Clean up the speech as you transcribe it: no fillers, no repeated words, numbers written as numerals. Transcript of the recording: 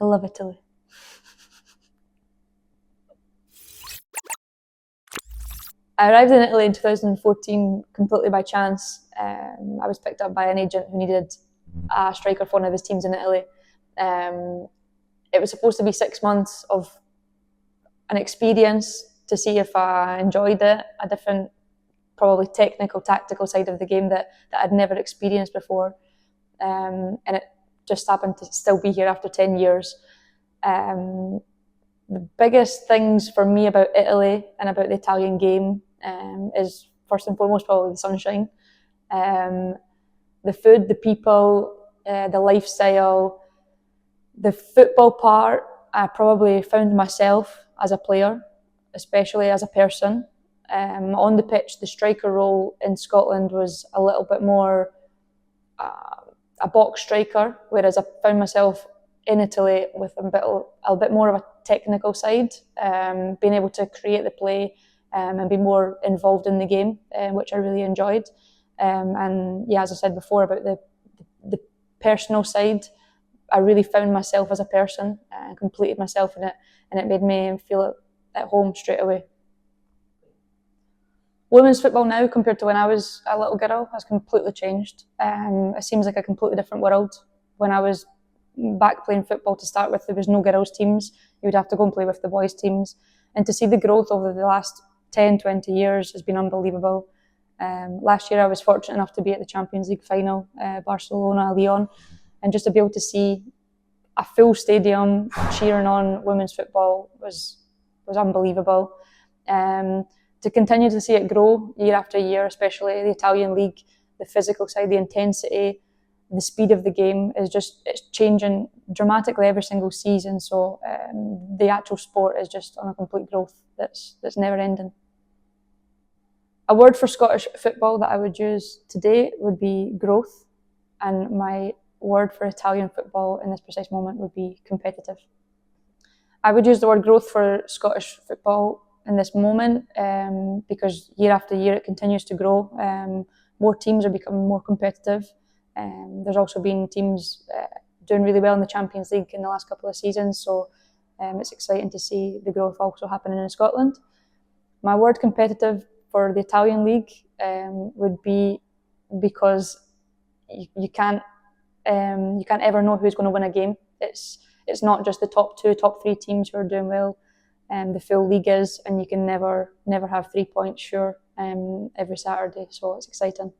I love Italy. I arrived in Italy in 2014 completely by chance. I was picked up by an agent who needed a striker for one of his teams in Italy. It was supposed to be 6 months of an experience to see if I enjoyed it, a different, probably technical, tactical side of the game that I'd never experienced before. And it just happened to still be here after 10 years. The biggest things for me about Italy and about the Italian game is first and foremost probably the sunshine. The food, the people, the lifestyle, the football part. I probably found myself as a player, especially as a person. On the pitch, the striker role in Scotland was a little bit more a box striker, whereas I found myself in Italy with a bit more of a technical side, being able to create the play and be more involved in the game, which I really enjoyed. And yeah, as I said before about the personal side, I really found myself as a person and completed myself in it, and it made me feel at home straight away. Women's football now compared to when I was a little girl has completely changed. It seems like a completely different world. When I was back playing football to start with, there was no girls' teams. You would have to go and play with the boys' teams. And to see the growth over the last 10, 20 years has been unbelievable. Last year I was fortunate enough to be at the Champions League final, Barcelona, Lyon, and just to be able to see a full stadium cheering on women's football was unbelievable. To continue to see it grow year after year, especially the Italian league, the physical side, the intensity, the speed of the game it's changing dramatically every single season. So the actual sport is just on a complete growth that's never ending. A word for Scottish football that I would use today would be growth, and my word for Italian football in this precise moment would be competitive. I would use the word growth for Scottish football in this moment because year after year it continues to grow. More teams are becoming more competitive. There's also been teams doing really well in the Champions League in the last couple of seasons, so it's exciting to see the growth also happening in Scotland. My word competitive for the Italian league would be because you can't ever know who's going to win a game. It's not just the top 2, top 3 teams who are doing well. The full league is, and you can never have 3 points sure every Saturday. So it's exciting.